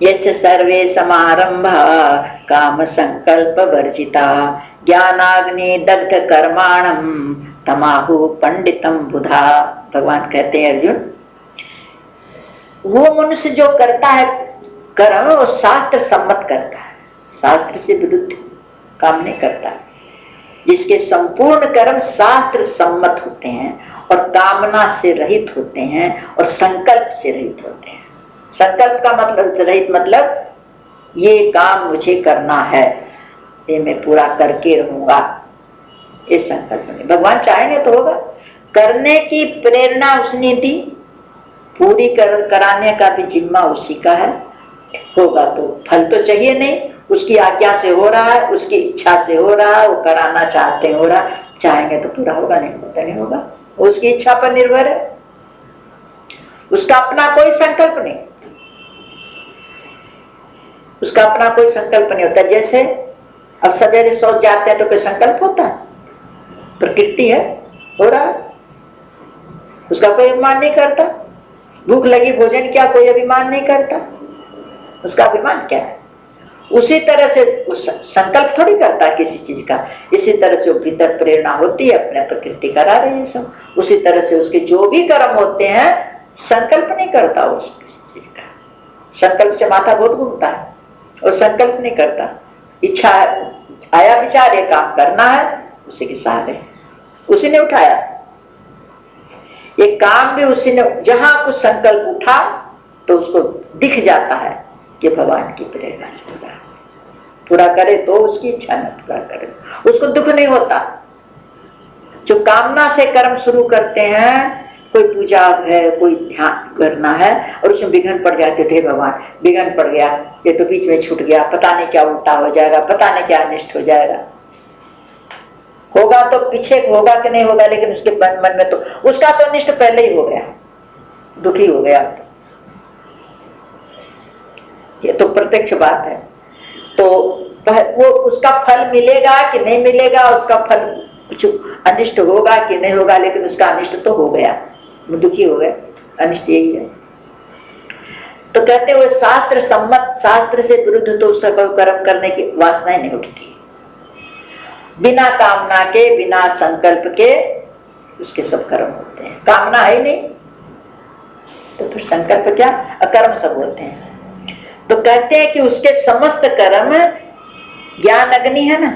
यस्य सर्वे समारंभा काम संकल्प वर्जिता ज्ञानाग्नि दग्ध कर्माणम तमाहु पंडितम बुधा। भगवान कहते हैं अर्जुन, वो मनुष्य जो करता है कर्म वो शास्त्र सम्मत करता है, शास्त्र से विरुद्ध काम नहीं करता। जिसके संपूर्ण कर्म शास्त्र सम्मत होते हैं और कामना से रहित होते हैं और संकल्प से रहित होते हैं। संकल्प का मतलब रहित मतलब ये काम मुझे करना है, ये मैं पूरा करके रहूंगा, ये संकल्प नहीं। भगवान चाहेंगे तो होगा। करने की प्रेरणा उसने दी, पूरी कराने का भी जिम्मा उसी का है। होगा तो फल तो चाहिए नहीं, उसकी आज्ञा से हो रहा है, उसकी इच्छा से हो रहा है, वो कराना चाहते हैं हो रहा, चाहेंगे तो पूरा होगा, नहीं होता नहीं होगा, उसकी इच्छा पर निर्भर है, उसका अपना कोई संकल्प नहीं, उसका अपना कोई संकल्प नहीं होता। जैसे अब सवेरे सोच जाते हैं तो कोई संकल्प होता है? प्रकृति है, हो रहा है, उसका कोई अभिमान नहीं करता। भूख लगी भोजन क्या कोई अभिमान नहीं करता, उसका अभिमान क्या है? उसी तरह से उस संकल्प थोड़ी करता है किसी चीज का। इसी तरह से वो भीतर प्रेरणा होती है, अपने प्रकृति करा रही है सब। उसी तरह से उसके जो भी कर्म होते हैं संकल्प नहीं करता उस चीज का। संकल्प से माथा बहुत घूमता है और संकल्प नहीं करता। इच्छा आया विचार ये काम करना है, उसी के सहारे उसी ने उठाया ये काम भी उसी ने। जहां कुछ संकल्प उठा तो उसको दिख जाता है कि भगवान की प्रेरणा से पूरा पूरा करे, तो उसकी इच्छा न पूरा करे, उसको दुख नहीं होता। जो कामना से कर्म शुरू करते हैं, कोई पूजा है, कोई ध्यान करना है और उसमें विघ्न पड़ जाते थे, भगवान विघ्न पड़ गया, ये तो बीच में छूट गया, पता नहीं क्या उल्टा हो जाएगा, पता नहीं क्या अनिष्ट हो जाएगा। होगा तो पीछे होगा कि नहीं होगा, लेकिन उसके मन में तो उसका तो अनिष्ट पहले ही हो गया, दुखी हो गया। ये तो प्रत्यक्ष बात है। तो वो उसका फल मिलेगा कि नहीं मिलेगा, उसका फल कुछ अनिष्ट होगा कि नहीं होगा, लेकिन उसका अनिष्ट तो हो गया, वो दुखी हो गया, अनिष्ट यही है। तो कहते हुए शास्त्र सम्मत, शास्त्र से विरुद्ध तो सब कर्म करने की वासनाएं नहीं उठती। बिना कामना के, बिना संकल्प के उसके सब कर्म होते हैं। कामना है नहीं तो फिर संकल्प क्या, अकर्म सब होते हैं। तो कहते हैं कि उसके समस्त कर्म ज्ञान अग्नि है ना,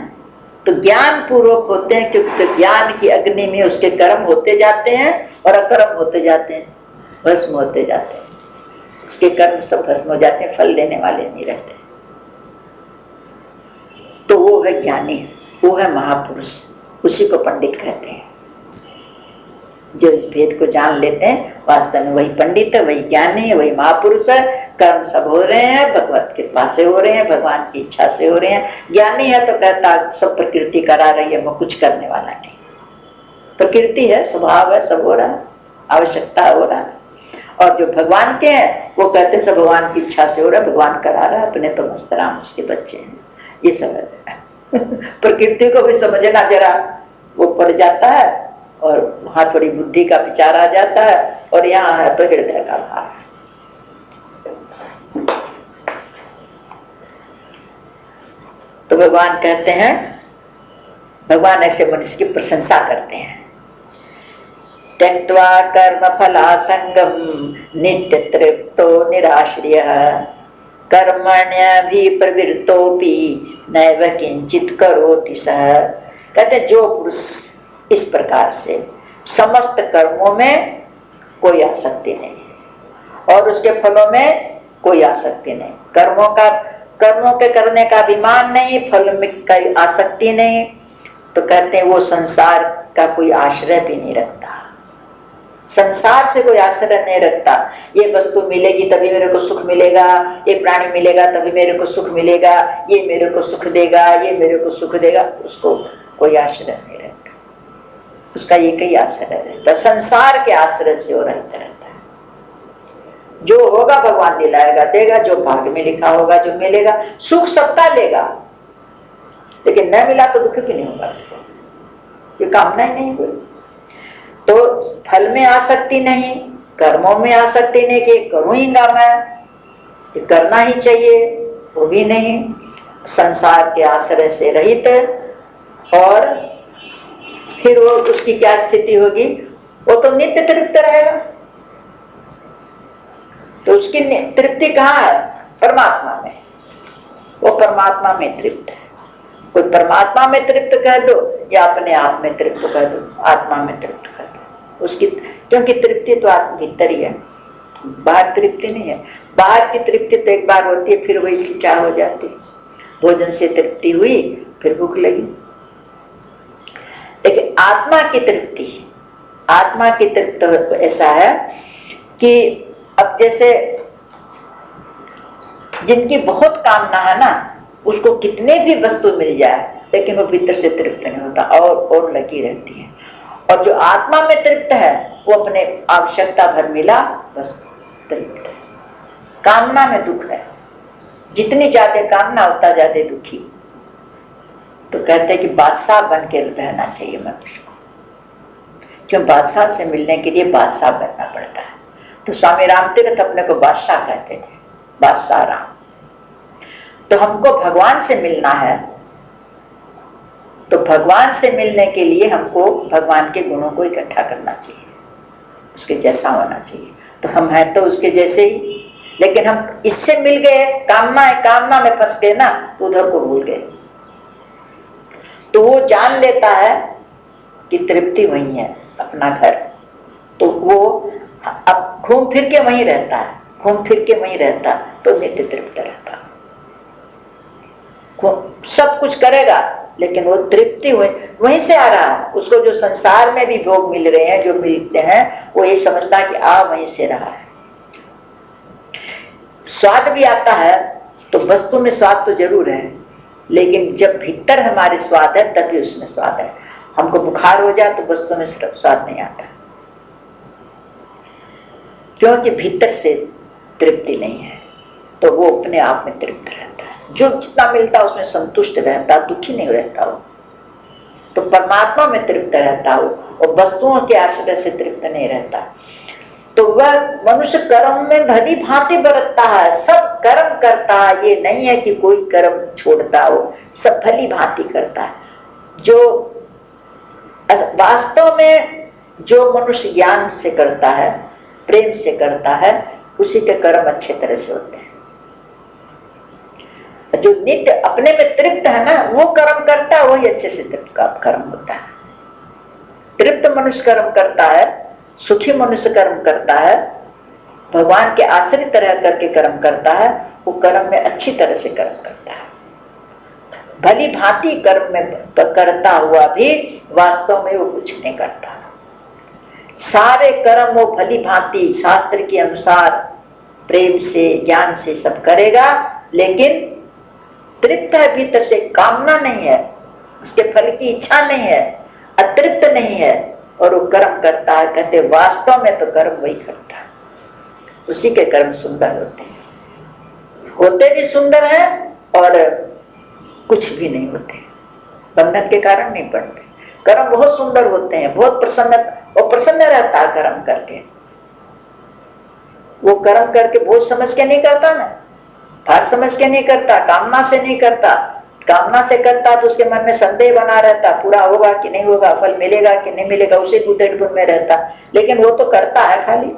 तो ज्ञान पूर्वक होते हैं, क्योंकि तो ज्ञान की अग्नि में उसके कर्म होते जाते हैं और अकर्म होते जाते हैं, भस्म होते जाते हैं। उसके कर्म सब भस्म हो जाते हैं, फल देने वाले नहीं रहते। तो वो है ज्ञानी, वो है महापुरुष, उसी को पंडित कहते हैं। जो इस भेद को जान लेते हैं, वास्तव में वही पंडित है, वही ज्ञानी है, वही महापुरुष है। कर्म सब हो रहे हैं भगवत कृपा से हो रहे हैं, भगवान की इच्छा से हो रहे हैं। ज्ञानी है तो कहता सब प्रकृति करा रही है, वो कुछ करने वाला नहीं, प्रकृति है, स्वभाव है, सब हो रहा है, आवश्यकता हो रहा है। और जो भगवान के हैं वो कहते सब भगवान की इच्छा से हो रहा है, भगवान करा रहा है, अपने तो मस्त राम उसके बच्चे हैं, ये सब है। प्रकृति को भी समझना जरा वो पड़ जाता है, और वहां थोड़ी बुद्धि का विचार आ जाता है, और यहाँ है तो हृदय का भाव। तो भगवान कहते हैं, भगवान ऐसे मनुष्य की प्रशंसा करते हैं। त्यक्त्वा कर्म फलासंगम नित्य तृप्तो निराश्रयः कर्मण्यभिप्रवृत्तोऽपि नैव किंचित करोति सः। कहते जो पुरुष इस प्रकार से समस्त कर्मों में कोई आसक्ति नहीं और उसके फलों में कोई आसक्ति नहीं, कर्मों के करने का अभिमान नहीं, फल में कोई आसक्ति नहीं, तो कहते हैं वो संसार का कोई आश्रय भी नहीं रखता, संसार से कोई आश्रय नहीं रखता। ये वस्तु मिलेगी तभी मेरे को सुख मिलेगा, ये प्राणी मिलेगा तभी मेरे को सुख मिलेगा, ये मेरे को सुख देगा, ये मेरे को सुख देगा, उसको कोई आश्रय नहीं रहता, उसका एक ही आश्रय रहता, संसार के आश्रय से वो रहता रहता है। जो होगा भगवान दिलाएगा, देगा, जो भाग्य में लिखा होगा जो मिलेगा, सुख सबका लेगा, लेकिन न मिला तो दुख भी नहीं होगा, ये कामना ही नहीं हुई। तो फल में आसक्ति नहीं, कर्मों में आसक्ति नहीं कि करूंगा मैं, कि करना ही चाहिए वो भी नहीं, संसार के आश्रय से रहित, और फिर वो उसकी क्या स्थिति होगी, वो तो नित्य तृप्त रहेगा। तो उसकी तृप्ति कहाँ है? परमात्मा में। वो परमात्मा में तृप्त है। कोई परमात्मा में तृप्त कह दो या अपने आप में तृप्त कर दो, आत्मा में तृप्त कर दो उसकी, क्योंकि तृप्ति तो आत्मा भीतर ही है, बाहर तृप्ति नहीं है। बाहर की तृप्ति तो एक बार होती है, फिर वही इच्छा हो जाती है। भोजन से तृप्ति हुई, फिर भूख लगी। लेकिन आत्मा की तृप्ति, आत्मा की तृप्ति तो ऐसा है कि अब जैसे जिनकी बहुत कामना है ना, उसको कितने भी वस्तु मिल जाए लेकिन वो भीतर से तृप्त नहीं होता, और लगी रहती है। और जो आत्मा में तृप्त है वो अपने आवश्यकता भर मिला, बस तृप्त है। कामना में दुख है, जितनी ज्यादा कामना उतना ज्यादा दुखी। तो कहते हैं कि बादशाह बन के रहना चाहिए मनुष्य को, क्यों? बादशाह से मिलने के लिए बादशाह बनना पड़ता है। तो स्वामी रामतीर्थ अपने को बादशाह कहते थे, बादशाह राम। तो हमको भगवान से मिलना है, तो भगवान से मिलने के लिए हमको भगवान के गुणों को इकट्ठा करना चाहिए, उसके जैसा होना चाहिए। तो हम हैं तो उसके जैसे ही, लेकिन हम इससे मिल गए, कामना में फंस गए ना, तो उधर को भूल गए। तो वो जान लेता है कि तृप्ति वही है, अपना घर। तो वो अब घूम फिर के वहीं रहता है, घूम फिर के वहीं रहता, तो नित्य तृप्त रहता। सब कुछ करेगा लेकिन वो तृप्ति वहीं से आ रहा है। उसको जो संसार में भी भोग मिल रहे हैं, जो मिलते हैं, वो ये समझता कि आ वहीं से रहा है। स्वाद भी आता है, तो वस्तु में स्वाद तो जरूर है, लेकिन जब भीतर हमारे स्वाद है तभी उसमें स्वाद है। हमको बुखार हो जाए तो वस्तु में स्वाद नहीं आता, क्योंकि भीतर से तृप्ति नहीं है। तो वो अपने आप में तृप्त रहता है, जो जितना मिलता है उसमें संतुष्ट रहता, दुखी नहीं रहता हो। तो परमात्मा में तृप्त रहता हो और वस्तुओं के आश्रय से तृप्त नहीं रहता। तो वह मनुष्य कर्म में भली भांति बरतता है, सब कर्म करता है, ये नहीं है कि कोई कर्म छोड़ता हो, सब भली भांति करता है। जो वास्तव में जो मनुष्य ज्ञान से करता है, प्रेम से करता है, उसी के कर्म अच्छे तरह से होते हैं। जो नित्य अपने में तृप्त है ना, वो कर्म करता है, वही अच्छे से तृप्त का कर्म होता है। तृप्त मनुष्य कर्म करता है, सुखी मनुष्य कर्म करता है, भगवान के आश्रित रह करके कर्म करता है, वो कर्म में अच्छी तरह से कर्म करता है। भली भांति कर्म में करता हुआ भी वास्तव में वो कुछ नहीं करता। सारे कर्म वो भली भांति शास्त्र के अनुसार प्रेम से, ज्ञान से सब करेगा, लेकिन तृप्त है भीतर से, कामना नहीं है, उसके फल की इच्छा नहीं है, अतृप्त नहीं है, और वो कर्म करता है। कहते वास्तव में तो कर्म वही करता है, उसी के कर्म सुंदर होते हैं, होते भी सुंदर हैं और कुछ भी नहीं होते, बंधन के कारण नहीं पड़ते। कर्म बहुत सुंदर होते हैं, बहुत प्रसन्न रहता है कर्म करके। वो कर्म करके बोझ समझ के नहीं करता ना, भार समझ के नहीं करता, कामना से नहीं करता। कामना से करता तो उसके मन में संदेह बना रहता, पूरा होगा कि नहीं होगा, फल मिलेगा कि नहीं मिलेगा, उसे गुदड़ में रहता। लेकिन वो तो करता है खाली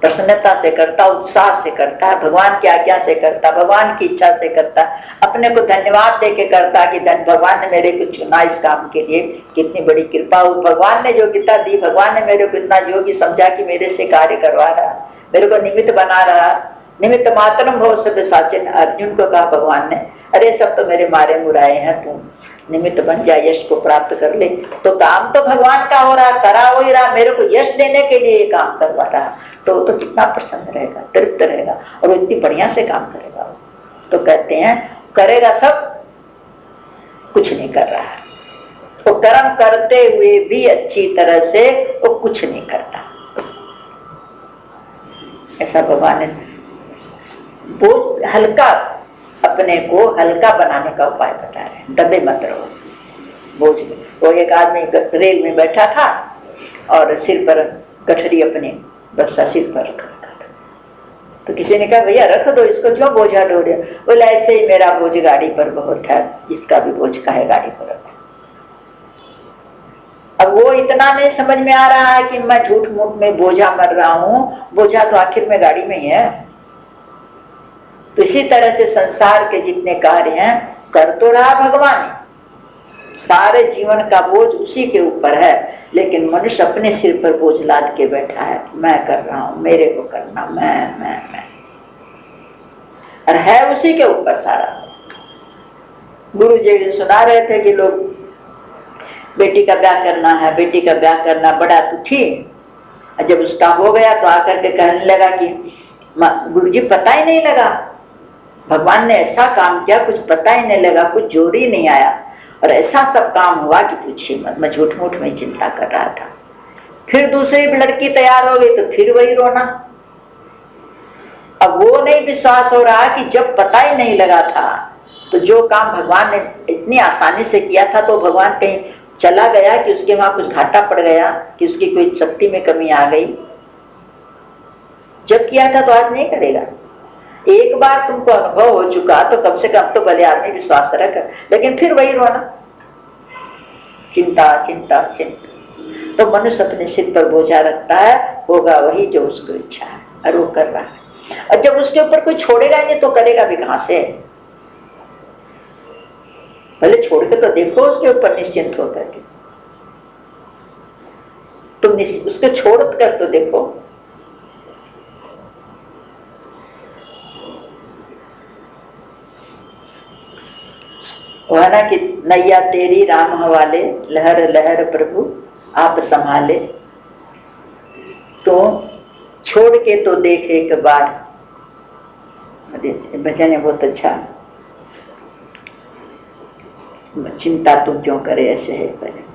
प्रसन्नता से करता, उत्साह से करता है, भगवान की आज्ञा से करता, भगवान की इच्छा से करता, अपने को धन्यवाद दे के करता कि भगवान ने मेरे को चुना इस काम के लिए, कितनी बड़ी कृपा हो, भगवान ने योग्यता दी, भगवान ने मेरे को इतना योग्य समझा कि मेरे से कार्य करवा रहा, मेरे को निमित्त बना रहा। निमित्त मात्रम भव सब साचिन, अर्जुन को कहा भगवान ने, अरे सब तो मेरे मारे मुराए हैं, तू निमित्त बन जा, यश को प्राप्त कर ले। तो काम तो भगवान का हो रहा, करा हो ही रहा, मेरे को यश देने के लिए ये काम करवा रहा, तो वो तो कितना प्रसन्न रहेगा, तृप्त रहेगा, और वो इतनी बढ़िया से काम करेगा। तो कहते हैं करेगा सब, कुछ नहीं कर रहा है, वो कर्म करते हुए भी अच्छी तरह से वो कुछ नहीं करता। ऐसा भगवान ने बोझ हल्का, अपने को हल्का बनाने का उपाय बता रहे हैं, दबे मत रहो बोझ में। वो एक आदमी रेल में बैठा था और सिर पर गठरी अपनी बक्सा सिर पर रखा था, तो किसी ने कहा भैया रख दो इसको, क्यों बोझा ढो रहे? बोले ऐसे ही मेरा बोझ गाड़ी पर बहुत है, इसका भी बोझ का है गाड़ी पर रखो। अब वो इतना नहीं समझ में आ रहा है कि मैं झूठ मूठ में बोझा मर रहा हूं, बोझा तो आखिर में गाड़ी में ही है। तो इसी तरह से संसार के जितने कार्य हैं कर तो रहा भगवान, सारे जीवन का बोझ उसी के ऊपर है, लेकिन मनुष्य अपने सिर पर बोझ लाद के बैठा है, मैं कर रहा हूं, मेरे को करना, मैं और है उसी के ऊपर सारा। गुरु जी सुना रहे थे कि लोग बेटी का ब्याह करना है, बेटी का ब्याह करना, बड़ा दुखी। जब उसका हो गया तो आकर के कहने लगा कि गुरु जी पता ही नहीं लगा, भगवान ने ऐसा काम किया, कुछ पता ही नहीं लगा, कुछ जोर ही नहीं आया, और ऐसा सब काम हुआ कि पूछिए मत, मैं झूठ मूठ में चिंता कर रहा था। फिर दूसरी लड़की तैयार हो गई तो फिर वही रोना। अब वो नहीं विश्वास हो रहा कि जब पता ही नहीं लगा था तो जो काम भगवान ने इतनी आसानी से किया था, तो भगवान कहीं चला गया कि उसके वहां कुछ घाटा पड़ गया, कि उसकी कोई शक्ति में कमी आ गई। जब किया था तो आज नहीं करेगा। एक बार तुमको अनुभव हो चुका तो कम से कम तो भले आदमी विश्वास रख, लेकिन फिर वही रोना, चिंता चिंता चिंता। तो मनुष्य अपने सिर पर बोझा रखता है, होगा वही जो उसको इच्छा है, और वो कर रहा है। और जब उसके ऊपर कोई छोड़ेगा ही नहीं तो करेगा भी कहां से? भले छोड़ के तो देखो उसके ऊपर निश्चिंत होकर के, तुम उसके छोड़ कर तो देखो। वह ना कि नैया तेरी राम हवाले, लहर लहर प्रभु आप संभाले, तो छोड़ के तो देख एक बार। भजन है बहुत अच्छा, चिंता तू क्यों करे, ऐसे है भजन।